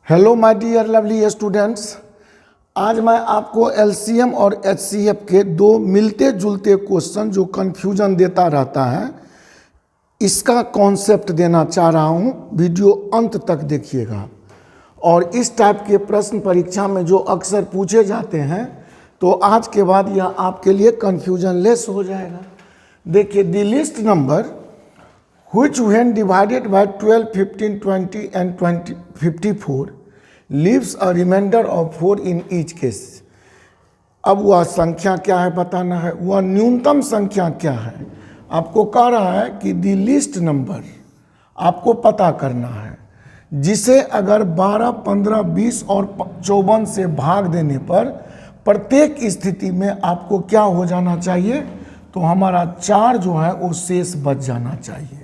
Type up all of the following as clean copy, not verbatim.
Hello my dear lovely students, आज मैं आपको एलसीएम और एचसीएफ के दो मिलते जुलते क्वेश्चन जो कन्फ्यूजन देता रहता है इसका कॉन्सेप्ट देना चाह रहा हूँ। वीडियो अंत तक देखिएगा। और इस टाइप के प्रश्न परीक्षा में जो अक्सर पूछे जाते हैं तो आज के बाद यह आपके लिए कन्फ्यूजन लेस हो जाएगा। देखिए, the list number which when divided by 12, 15, 20 and 54 leaves a remainder of 4 in each case। अब वह संख्या क्या है बताना है, वह न्यूनतम संख्या क्या है। आपको कह रहा है कि द लिस्ट नंबर आपको पता करना है जिसे अगर 12, 15, 20 और 54 से भाग देने पर प्रत्येक स्थिति में आपको क्या हो जाना चाहिए, तो हमारा 4 जो है वो शेष बच जाना चाहिए।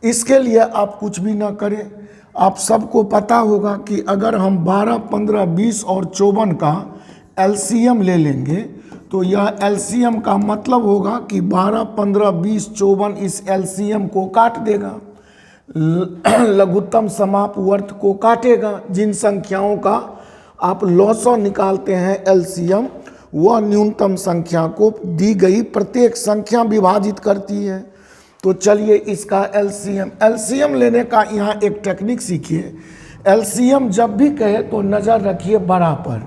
इसके लिए आप कुछ भी ना करें। आप सबको पता होगा कि अगर हम 12, 15, 20 और 54 का एलसीएम ले लेंगे तो यह एलसीएम का मतलब होगा कि 12, 15, 20, 54 इस एलसीएम को काट देगा, लघुत्तम समापवर्त को काटेगा। जिन संख्याओं का आप लॉसो निकालते हैं एलसीएम, वह न्यूनतम संख्या को दी गई प्रत्येक संख्या विभाजित करती है। तो चलिए इसका एलसीएम लेने का यहाँ एक टेक्निक सीखिए। एलसीएम जब भी कहे तो नज़र रखिए बड़ा पर।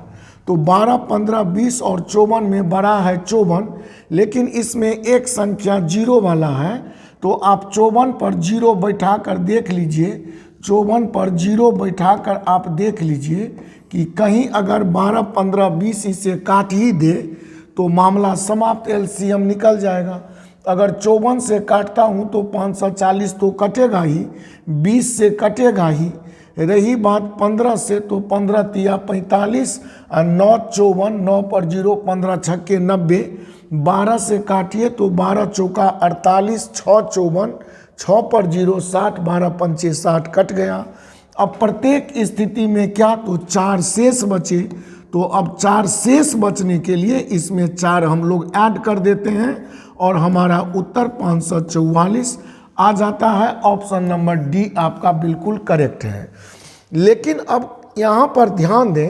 तो 12, 15, 20 और 54 में बड़ा है 54, लेकिन इसमें एक संख्या 0 वाला है। तो आप 54 पर 0 बैठा कर देख लीजिए, 54 पर 0 बैठा कर आप देख लीजिए कि कहीं अगर 12, 15, 20 इसे काट ही दे तो मामला समाप्त, एलसीएम निकल जाएगा। अगर 54 से काटता हूँ तो 540 तो कटेगा ही, 20 से कटेगा ही। रही बात 15 से तो 15 तिया 45 और 9 54, 9 पर 0, 15 छक्के 90। 12 से काटिए तो 12 चौका 48, 6 54, 6 पर 0 60, 12 पंचे 60 कट गया। अब प्रत्येक स्थिति में क्या, तो 4 शेष बचे। तो अब 4 शेष बचने के लिए इसमें 4 हम लोग ऐड कर देते हैं और हमारा उत्तर 544 आ जाता है। ऑप्शन नंबर डी आपका बिल्कुल करेक्ट है। लेकिन अब यहाँ पर ध्यान दें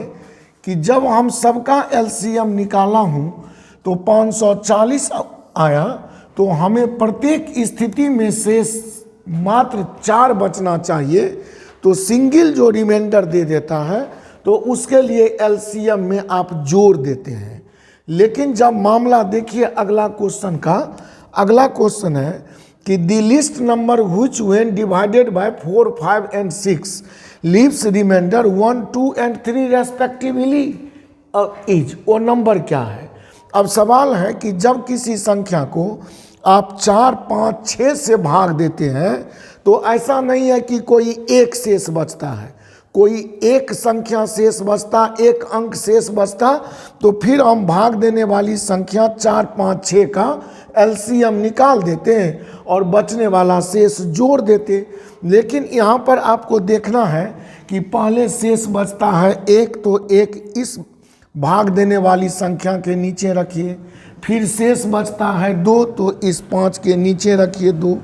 कि जब हम सबका एलसीएम निकाला हूँ तो 540 आया, तो हमें प्रत्येक स्थिति में से मात्र 4 बचना चाहिए। तो सिंगल जो रिमाइंडर दे देता है तो उसके लिए एलसीएम में आप जोड़ देते हैं। लेकिन जब मामला देखिए अगला क्वेश्चन का, अगला क्वेश्चन है कि the list number which when divided by 4, 5 and 6 leaves remainder 1, 2 and 3 respectively is, वो नंबर क्या है। अब सवाल है कि जब किसी संख्या को आप 4, 5, 6 से भाग देते हैं तो ऐसा नहीं है कि कोई एक शेष बचता है, कोई एक संख्या शेष बचता, एक अंक शेष बचता, तो फिर हम भाग देने वाली संख्या 4, 5, 6 का एलसीएम निकाल देते हैं और बचने वाला शेष जोड़ देते। लेकिन यहाँ पर आपको देखना है कि पहले शेष बचता है 1, तो 1 इस भाग देने वाली संख्या के नीचे रखिए। फिर शेष बचता है 2, तो इस 5 के नीचे रखिए 2,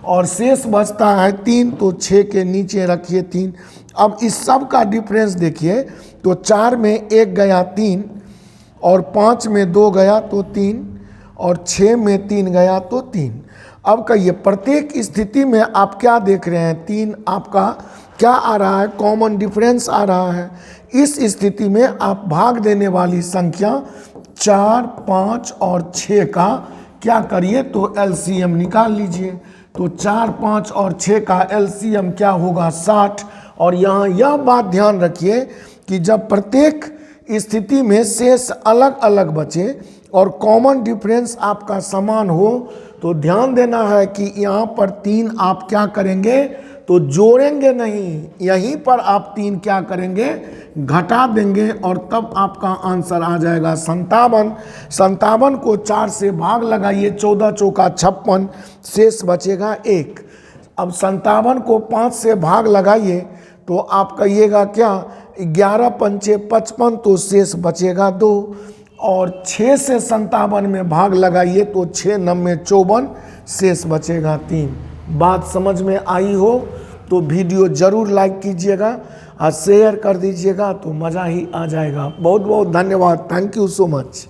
और शेष बचता है 3, तो 6 के नीचे रखिए 3। अब इस सब का डिफरेंस देखिए, तो 4 में 1 गया 3, और 5 में 2 गया तो 3, और 6 में 3 गया तो 3। अब कहिए प्रत्येक स्थिति में आप क्या देख रहे हैं, 3 आपका क्या आ रहा है, कॉमन डिफरेंस आ रहा है। इस स्थिति में आप भाग देने वाली संख्या 4, 5 और 6 का क्या करिए, तो एलसीएम निकाल लीजिए। तो 4, 5 और 6 का एलसीएम क्या होगा, 60। और यहाँ यह बात ध्यान रखिए कि जब प्रत्येक स्थिति में शेष अलग अलग बचे और कॉमन डिफरेंस आपका समान हो, तो ध्यान देना है कि यहाँ पर 3 आप क्या करेंगे, तो जोड़ेंगे नहीं, यहीं पर आप 3 क्या करेंगे, घटा देंगे, और तब आपका आंसर आ जाएगा 57। 57 को 4 से भाग लगाइए, 14 चौका 56, शेष बचेगा 1। अब 57 को 5 से भाग लगाइए तो आप कहिएगा क्या, 11 पंचे 55, तो शेष बचेगा 2, और 6 से 57 में भाग लगाइए तो 6 9 54, शेष बचेगा 3। बात समझ में आई हो तो वीडियो ज़रूर लाइक कीजिएगा और शेयर कर दीजिएगा, तो मज़ा ही आ जाएगा। बहुत बहुत धन्यवाद। Thank you so much.